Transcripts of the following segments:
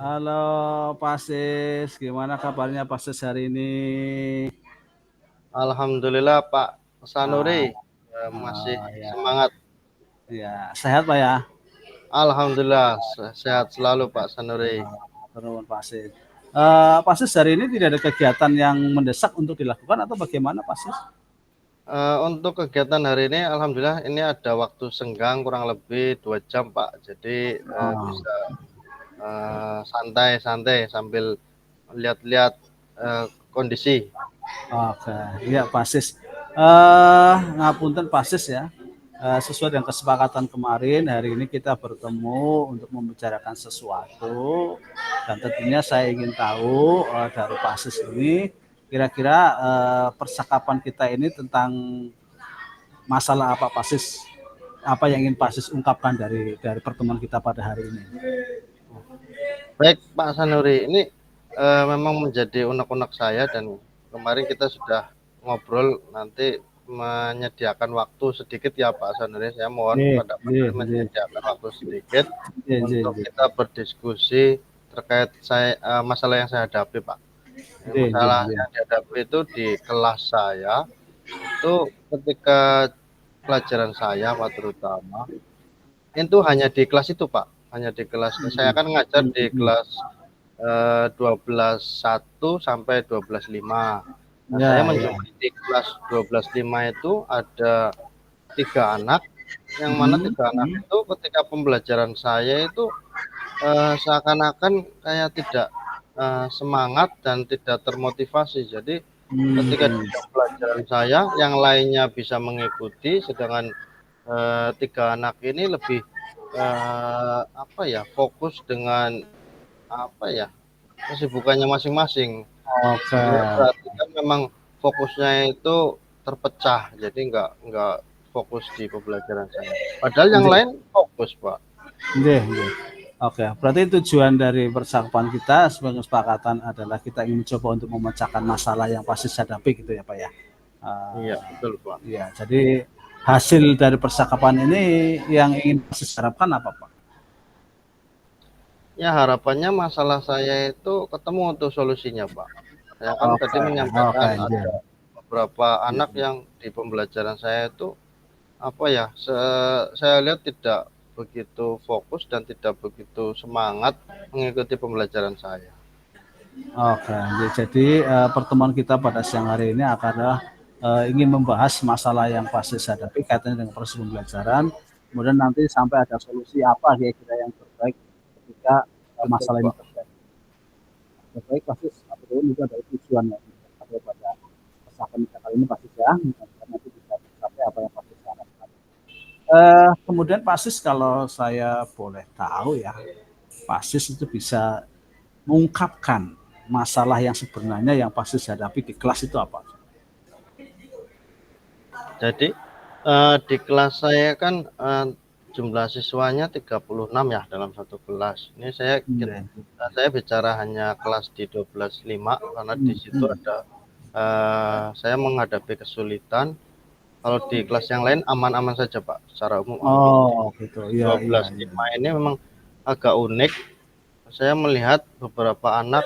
Halo Pak Sis, gimana kabarnya Pak Sis hari ini? Alhamdulillah Pak Ah, Sanuri masih ya, semangat. ya, sehat Pak ya? Alhamdulillah sehat selalu Pak Sanuri. Terus Pak Sis. Pak Sis hari ini tidak ada kegiatan yang mendesak untuk dilakukan atau bagaimana Pak Sis? Untuk kegiatan hari ini, Alhamdulillah ini ada waktu senggang kurang lebih 2 jam Pak. Jadi Oh, bisa santai-santai sambil lihat-lihat kondisi. oke, iya Pak Sis. Ngapunten Pak Sis ya. Sesuai dengan kesepakatan kemarin, hari ini kita bertemu untuk membicarakan sesuatu dan tentunya saya ingin tahu dari Pak Sis ini kira-kira percakapan kita ini tentang masalah apa Pak Sis? Apa yang ingin Pak Sis ungkapkan dari pertemuan kita pada hari ini? Baik Pak Sanuri, ini memang menjadi unek-unek saya dan kemarin kita sudah ngobrol nanti menyediakan waktu sedikit ya Pak Sanuri. Saya mohon Nggih, kepada Pak nggih, Sanuri nggih, menyediakan waktu sedikit nggih, nggih, untuk nggih. kita berdiskusi terkait masalah yang saya hadapi Pak. Nggih, nggih, Masalah nggih. yang dihadapi itu di kelas saya itu ketika pelajaran saya Pak terutama itu hanya di kelas itu Pak, hanya di kelas. Saya kan ngajar di kelas 12.1 sampai 12.5. Nah, saya Ya, ya. menjumpai di kelas 12.5 itu ada 3 anak, yang mana Mhm, 3 anak mhm. itu ketika pembelajaran saya itu seakan-akan kayak tidak semangat dan tidak termotivasi. Jadi ketika di Hmm. jam pelajaran saya, yang lainnya bisa mengikuti, sedangkan 3 anak ini lebih apa ya, fokus dengan apa ya, kesibukannya masing-masing. Oke. Saya perhatikan memang fokusnya itu terpecah, jadi nggak fokus di pembelajaran saya. Padahal yang Nggih, lain fokus, Pak. nggih, nggih. Oke, berarti tujuan dari percakapan kita sebagai kesepakatan adalah kita ingin mencoba untuk memecahkan masalah yang pasti hadapi gitu ya Pak ya. Iya, Uh, betul, Pak. ya, jadi hasil dari percakapan ini yang ingin Pak harapkan apa Pak? Ya harapannya masalah saya itu ketemu tuh solusinya, Pak. Saya kan tadi Oke, oke, menyampaikan nggih. ada beberapa anak yang di pembelajaran saya itu apa ya, saya lihat tidak begitu fokus dan tidak begitu semangat mengikuti pembelajaran saya. Oke, jadi pertemuan kita pada siang hari ini adalah ingin membahas masalah yang pasti hadapi kaitannya dengan proses pembelajaran. Kemudian nanti sampai ada solusi apa kira-kira yang terbaik ketika Betul, masalah ini Pak. terjadi. Terbaik pasti apapun itu adalah tujuannya sampai pada percakapan kita kali ini pasti ya, karena nanti bisa sampai apa yang pasti harapkan. Kemudian Pak Sis kalau saya boleh tahu ya, Pak Sis itu bisa mengungkapkan masalah yang sebenarnya yang pasti dihadapi di kelas itu apa? Jadi di kelas saya kan jumlah siswanya 36 ya dalam satu kelas. Ini Iya. saya bicara hanya kelas di 12.5 karena di situ Hmm. ada saya menghadapi kesulitan. Kalau di kelas yang lain aman-aman saja Pak, secara umum aman. Di Oh gitu, iya, iya, iya. 12.5 ini memang agak unik. Saya melihat beberapa anak,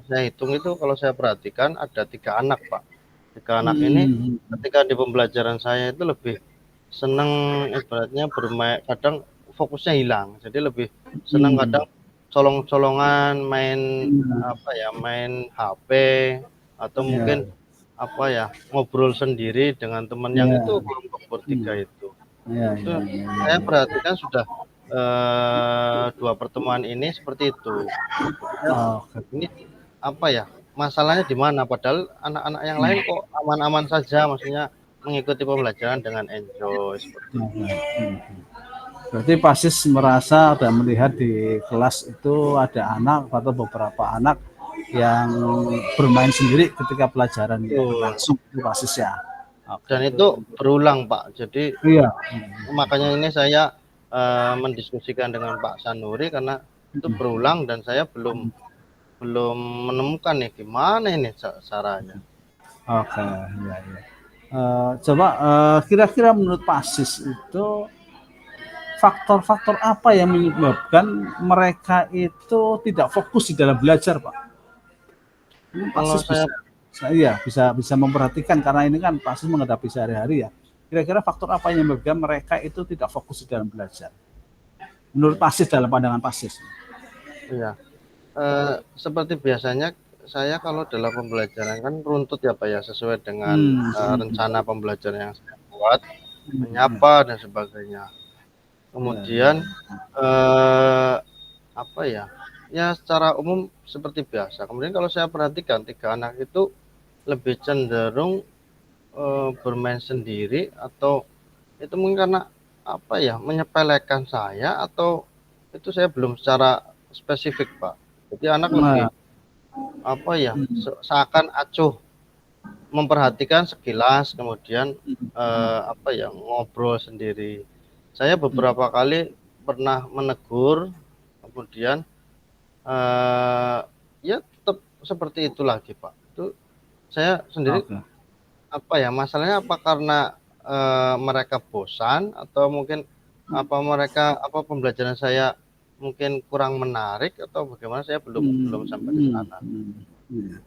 saya hitung itu kalau saya perhatikan ada 3 anak Pak. 3 anak ini Hmm. ketika di pembelajaran saya itu lebih senang ibaratnya bermain, kadang fokusnya hilang. Jadi lebih senang Hmm. kadang colong-colongan, main Hmm. apa ya, main HP atau mungkin Iya, apa ya, ngobrol sendiri dengan teman yang iya. itu kelompok bertiga Hmm. itu. Iya, Itu iya, iya, iya, saya iya. perhatikan sudah 2 pertemuan ini seperti itu. Kemudian Oh, ini apa ya, masalahnya di mana? Padahal anak-anak yang lain kok aman-aman saja, maksudnya mengikuti pembelajaran dengan enjoy seperti oke. itu. Hmm. Berarti Pasis merasa dan melihat di kelas itu ada anak atau beberapa anak yang bermain sendiri ketika pelajaran Betul. berlangsung itu Pasis ya. Oke, Dan itu itu berulang, Pak. Jadi iya. makanya ini saya mendiskusikan dengan Pak Sanuri karena itu berulang dan saya belum belum menemukan nih gimana ini caranya. Oke, iya, iya. Coba kira-kira menurut Pasis itu faktor-faktor apa yang menyebabkan mereka itu tidak fokus di dalam belajar, Pak? Ini Kalau Pasis saya iya bisa memperhatikan karena ini kan Pasis menghadapi sehari-hari ya. Kira-kira faktor apa yang menyebabkan mereka itu tidak fokus di dalam belajar? Menurut Pasis, dalam pandangan Pasis. iya, seperti biasanya saya kalau dalam pembelajaran kan runtut ya Pak ya, sesuai dengan, rencana pembelajaran yang saya buat, Iya, menyapa dan sebagainya. iya, iya. Kemudian, eee, apa ya, ya secara umum seperti biasa. Kemudian kalau saya perhatikan 3 anak itu lebih cenderung, bermain sendiri atau itu mungkin karena, apa ya, menyepelekan saya atau itu saya belum secara spesifik, Pak. Jadi anak Nah, lebih, apa ya, seakan acuh memperhatikan sekilas kemudian, apa ya, ngobrol sendiri. Saya beberapa kali pernah menegur, kemudian, eee, ya tetap seperti itu lagi, Pak. Itu saya sendiri, oke. apa ya, masalahnya apa karena, mereka bosan atau mungkin apa mereka apa pembelajaran saya mungkin kurang menarik atau bagaimana saya belum belum sampai ke sana. Iya.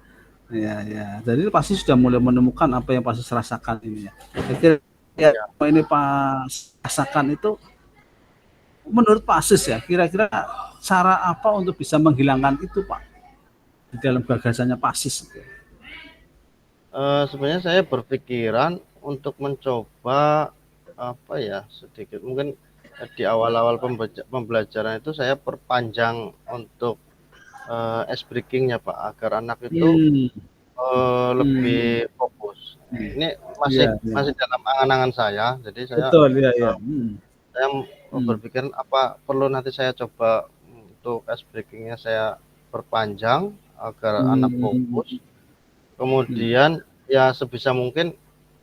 Iya, iya. Jadi pasti sudah mulai menemukan apa yang pasti rasakan ini ya. Saya ya, Iya, apa ini Pak rasakan itu menurut Pak Sis ya, kira-kira cara apa untuk bisa menghilangkan itu Pak di dalam gagasannya Pak Sis gitu? sebenarnya saya berpikiran untuk mencoba, apa ya, sedikit mungkin, di awal-awal pembelajaran itu saya perpanjang untuk, ice breaking-nya Pak, agar anak itu Hmm, lebih hmm, fokus. hmm. Ini Iya, masih iya. masih dalam angan-angan saya, jadi Betul, iya, iya. eee, saya Hmm, berpikir apa perlu nanti saya coba untuk ice breaking-nya saya perpanjang agar anak hmm, fokus, kemudian ya sebisa mungkin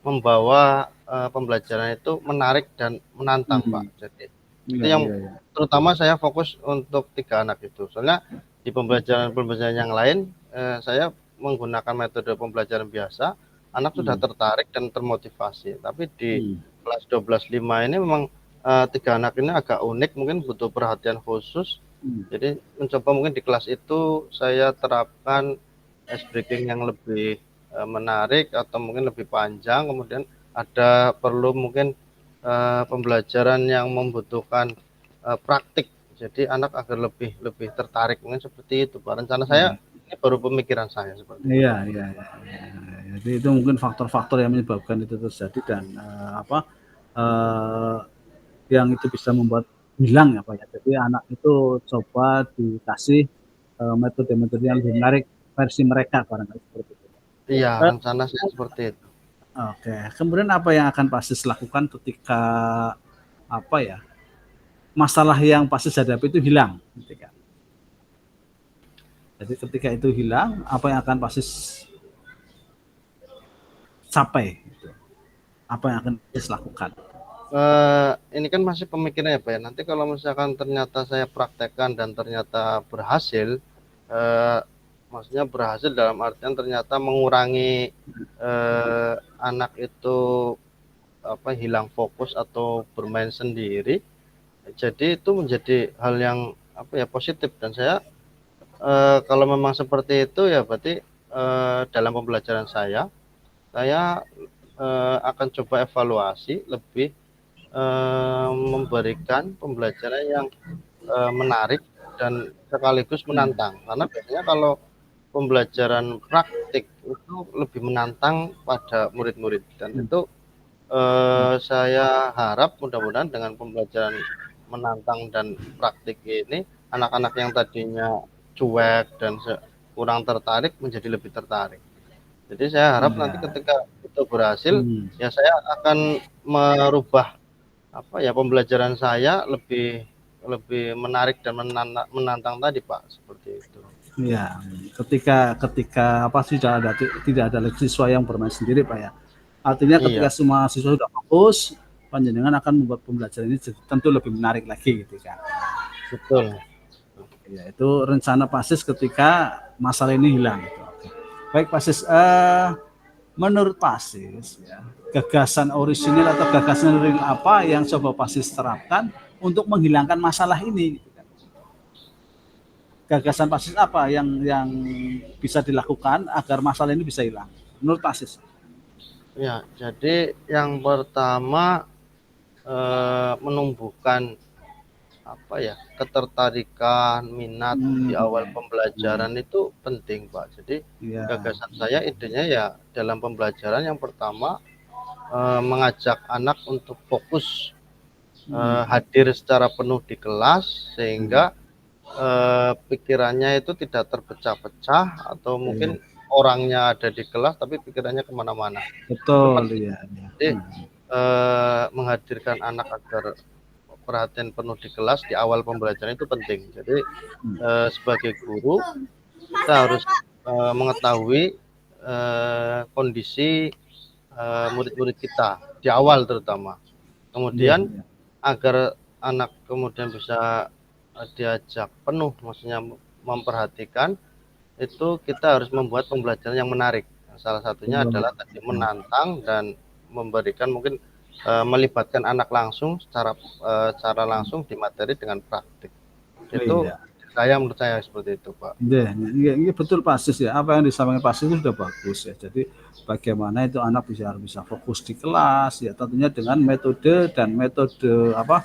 membawa, pembelajaran itu menarik dan menantang, Pak. hmm. Jadi itu Iya, yang iya, iya. terutama saya fokus untuk 3 anak itu. Soalnya di pembelajaran-pembelajaran yang lain, saya menggunakan metode pembelajaran biasa, anak sudah Hmm, tertarik dan termotivasi. Tapi di hmm, kelas 12-5 ini memang, 3 anak ini agak unik, mungkin butuh perhatian khusus. hmm, Jadi mencoba mungkin di kelas itu saya terapkan ice breaking yang lebih, menarik atau mungkin lebih panjang, kemudian ada perlu mungkin, pembelajaran yang membutuhkan, praktik. Jadi anak agar lebih lebih tertarik, mungkin seperti itu, Pak. Rencana saya iya. ini baru pemikiran saya seperti itu. Iya, iya, iya, iya, iya. Jadi itu mungkin faktor-faktor yang menyebabkan itu terjadi dan apa eh, yang itu bisa membuat hilang ya Pak ya. Jadi anak itu coba dikasih metode-metode yang lebih menarik versi mereka barangkali seperti itu. Iya, Eh, rencana saya seperti itu. Oke, kemudian apa yang akan Pasis lakukan ketika apa ya masalah yang Pasis hadapi itu hilang, ketika. Jadi ketika itu hilang, apa yang akan Pasis capai? Gitu. Apa yang akan Pasis lakukan? Ini kan masih pemikiran ya, Pak, ya. Nanti kalau misalkan ternyata saya praktekkan dan ternyata berhasil, eee, maksudnya berhasil dalam artian ternyata mengurangi, anak itu, apa, hilang fokus atau bermain sendiri, jadi itu menjadi hal yang, apa ya, positif dan saya, kalau memang seperti itu ya berarti, dalam pembelajaran saya, akan coba evaluasi lebih memberikan pembelajaran yang, menarik dan sekaligus Hmm. menantang. Karena biasanya kalau pembelajaran praktik itu lebih menantang pada murid-murid dan Hmm. itu, saya harap mudah-mudahan dengan pembelajaran menantang dan praktik ini, anak-anak yang tadinya cuek dan kurang tertarik menjadi lebih tertarik. Jadi saya harap nanti Ya. ketika itu berhasil, Hmm. ya saya akan merubah apa ya, pembelajaran saya lebih lebih menarik dan menantang tadi, Pak, seperti itu. Ya, ketika ketika apa sih tidak ada lagi siswa yang bermain sendiri Pak ya. Artinya ketika Iya, semua siswa sudah fokus, panjenengan akan membuat pembelajaran ini tentu lebih menarik lagi gitu kan. betul. Oke. Ya, itu rencana Pasis ketika masalah ini hilang. Gitu. Oke. Baik Pasis, menurut Pasis ya, gagasan orisinil atau gagasan real apa yang coba Pasis terapkan untuk menghilangkan masalah ini. Gitu kan. Gagasan Pak Sis apa yang bisa dilakukan agar masalah ini bisa hilang? Menurut Pak Sis? Ya, jadi yang pertama menumbuhkan apa ya, ketertarikan, minat di awal pembelajaran itu penting, Pak. Jadi Ya, gagasan saya, idenya ya dalam pembelajaran yang pertama mengajak anak untuk fokus, hadir secara penuh di kelas sehingga pikirannya itu tidak terpecah-pecah atau iya. mungkin orangnya ada di kelas tapi pikirannya kemana-mana. Itu Betul, penting. iya. Iya. Jadi menghadirkan anak agar perhatian penuh di kelas di awal pembelajaran itu penting. Jadi sebagai guru kita harus mengetahui kondisi murid-murid kita di awal terutama. Iya, Kemudian iya. agar anak kemudian bisa diajak penuh, maksudnya memperhatikan, itu kita harus membuat pembelajaran yang menarik. Salah satunya Betul. adalah tadi menantang dan memberikan mungkin melibatkan anak langsung secara langsung di materi dengan praktik. Itu Iya. menurut saya seperti itu, Pak. Iya, iya, iya, betul Pak Sis ya. Apa yang disampaikan Pak Sis itu sudah bagus ya. Jadi bagaimana itu anak bisa fokus di kelas ya, tentunya dengan metode apa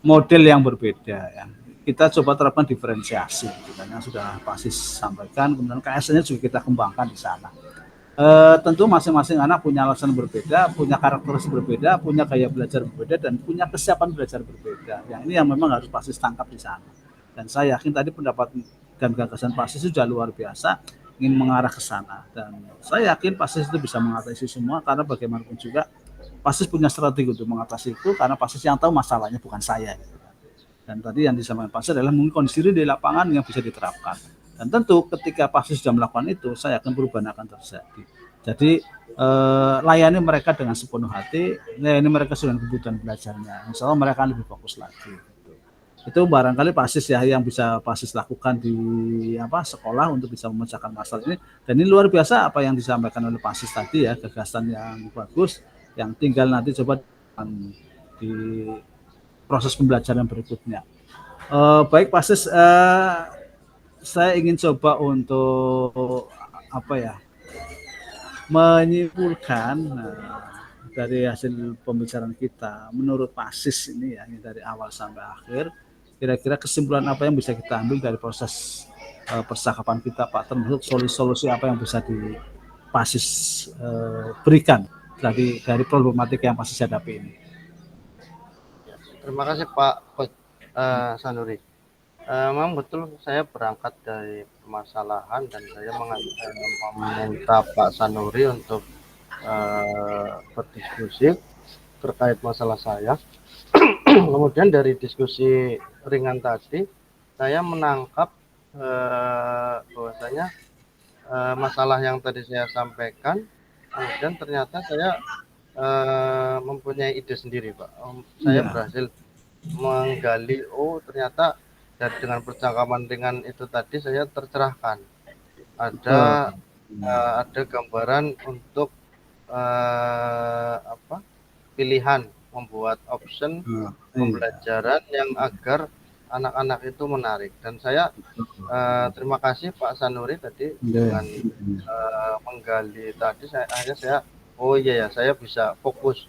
model yang berbeda ya. Kita coba terapkan diferensiasi, gitu kan, yang sudah Pak Sis sampaikan. Kemudian KSN-nya juga kita kembangkan di sana. Tentu masing-masing anak punya alasan berbeda, punya karakteristik berbeda, punya gaya belajar berbeda, dan punya kesiapan belajar berbeda. Yang ini yang memang harus Pak Sis tangkap di sana. Dan saya yakin tadi pendapat dan gagasan Pak Sis sudah luar biasa, ingin mengarah ke sana. Dan saya yakin Pak Sis itu bisa mengatasi semua, karena bagaimanapun juga Pak Sis punya strategi untuk mengatasi itu, karena Pak Sis yang tahu masalahnya bukan saya. Dan tadi yang disampaikan Pak Sis adalah mungkin kondisi di lapangan yang bisa diterapkan. Dan tentu ketika Pak Sis sudah melakukan itu, saya yakin perubahan akan terjadi. Jadi layani mereka dengan sepenuh hati, layani mereka dengan kebutuhan belajarnya. Insya Allah mereka lebih fokus lagi. Itu barangkali Pak Sis ya yang bisa Pak Sis lakukan di sekolah untuk bisa memecahkan masalah ini. Dan ini luar biasa apa yang disampaikan oleh Pak Sis tadi ya, gagasan yang bagus, yang tinggal nanti coba di proses pembelajaran berikutnya. Baik Pak Sis, saya ingin coba untuk menyimpulkan dari hasil pembicaraan kita. Menurut Pak Sis ini ya, ini dari awal sampai akhir, kira-kira kesimpulan apa yang bisa kita ambil dari proses percakapan kita Pak, termasuk solusi-solusi apa yang bisa di Pak Sis berikan dari problematika yang Pak Sis hadapi ini. Terima kasih Pak Coach Sanuri. Memang betul saya berangkat dari permasalahan dan saya meminta Pak Sanuri untuk berdiskusi terkait masalah saya. Kemudian dari diskusi ringan tadi, saya menangkap bahwasanya masalah yang tadi saya sampaikan, kemudian ternyata saya mempunyai ide sendiri, Pak. Saya berhasil menggali, ternyata dengan percakapan dengan itu tadi saya tercerahkan. Ada gambaran untuk pilihan membuat option pembelajaran yang agar anak-anak itu menarik. Dan saya terima kasih Pak Sanuri tadi dengan menggali tadi, akhirnya saya saya bisa fokus.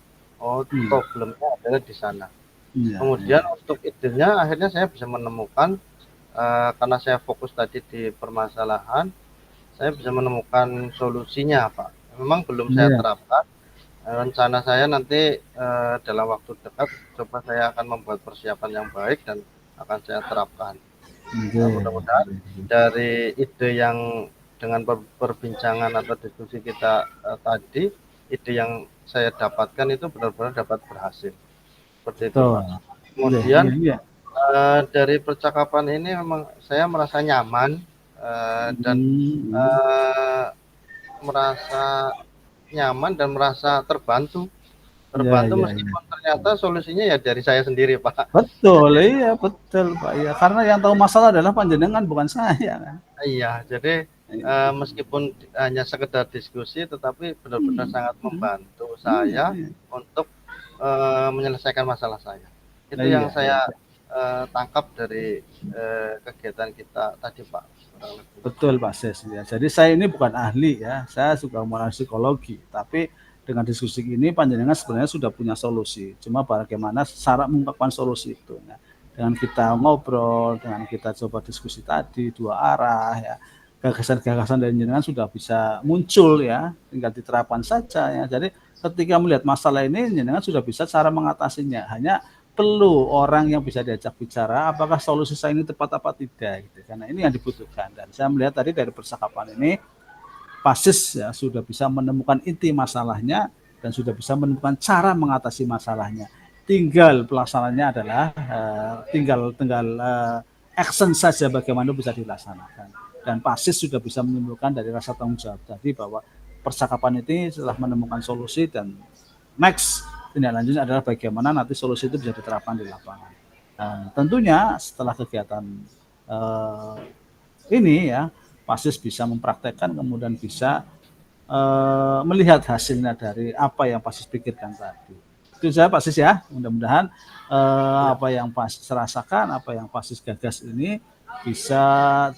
Problemnya adalah di sana. Kemudian untuk idenya akhirnya saya bisa menemukan, karena saya fokus tadi di permasalahan, saya bisa menemukan solusinya, Pak. Memang belum saya terapkan. Rencana saya nanti dalam waktu dekat coba saya akan membuat persiapan yang baik dan akan saya terapkan. Mudah-mudahan dari ide yang dengan perbincangan atau diskusi kita tadi, ide yang saya dapatkan itu benar-benar dapat berhasil. Seperti itu, Pak. Kemudian dari percakapan ini memang saya merasa nyaman dan merasa nyaman dan merasa terbantu meskipun ternyata solusinya ya dari saya sendiri, Pak. Betul, iya betul Pak. Ya, karena yang tahu masalah adalah panjenengan bukan saya kan. Iya, jadi meskipun hanya sekedar diskusi, tetapi benar-benar sangat membantu saya untuk menyelesaikan masalah saya. Itu Nah, yang iya, iya. saya tangkap dari kegiatan kita tadi Pak, kurang lebih. Betul Pak Ses ya. Jadi saya ini bukan ahli ya, saya suka mengenal psikologi, tapi dengan diskusi ini panjenengan sebenarnya sudah punya solusi. Cuma bagaimana cara mengungkapkan solusi itu. Nah, dengan kita ngobrol, dengan kita coba diskusi tadi dua arah ya, gagasan-gagasan dari jenengan sudah bisa muncul ya, tinggal diterapkan saja ya. Jadi ketika melihat masalah ini jenengan sudah bisa cara mengatasinya. Hanya perlu orang yang bisa diajak bicara apakah solusi saya ini tepat apa tidak gitu. Karena ini yang dibutuhkan dan saya melihat tadi dari percakapan ini Pasis ya sudah bisa menemukan inti masalahnya dan sudah bisa menemukan cara mengatasi masalahnya. Tinggal pelaksanaannya adalah tinggal action saja bagaimana bisa dilaksanakan. Dan Pasis sudah bisa menimbulkan dari rasa tanggung jawab tadi bahwa percakapan ini setelah menemukan solusi dan next tindak lanjutnya adalah bagaimana nanti solusi itu bisa diterapkan di lapangan. Nah, tentunya setelah kegiatan ini ya, Pasis bisa mempraktekkan kemudian bisa melihat hasilnya dari apa yang Pasis pikirkan tadi. Itu saja Pasis ya, mudah-mudahan Ya, apa yang Pasis rasakan, apa yang Pasis gagas ini bisa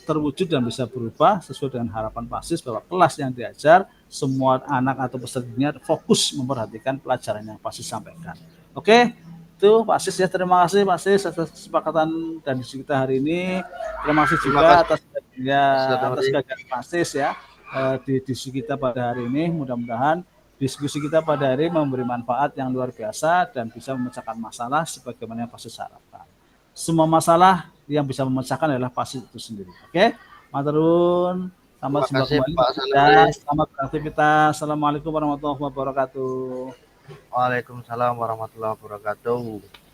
terwujud dan bisa berubah sesuai dengan harapan Pasis bahwa kelas yang diajar semua anak atau pesertanya fokus memperhatikan pelajaran yang Pasis sampaikan. Oke, itu Pasis ya, terima kasih Pasis atas kesepakatan dan diskusi kita hari ini. Terima kasih terima juga kasih atas ya Mas atas Nuri. gagasan Pasis ya di diskusi kita pada hari ini. Mudah-mudahan diskusi kita pada hari ini memberi manfaat yang luar biasa dan bisa memecahkan masalah sebagaimana yang Pasis harapkan. Semua masalah yang bisa memecahkan adalah Pasis itu sendiri. Oke, maturun. Selamat Terima jumpa kasih kembali Pak dan Sanuri. selamat beraktivitas. Assalamualaikum warahmatullahi wabarakatuh. Waalaikumsalam warahmatullahi wabarakatuh.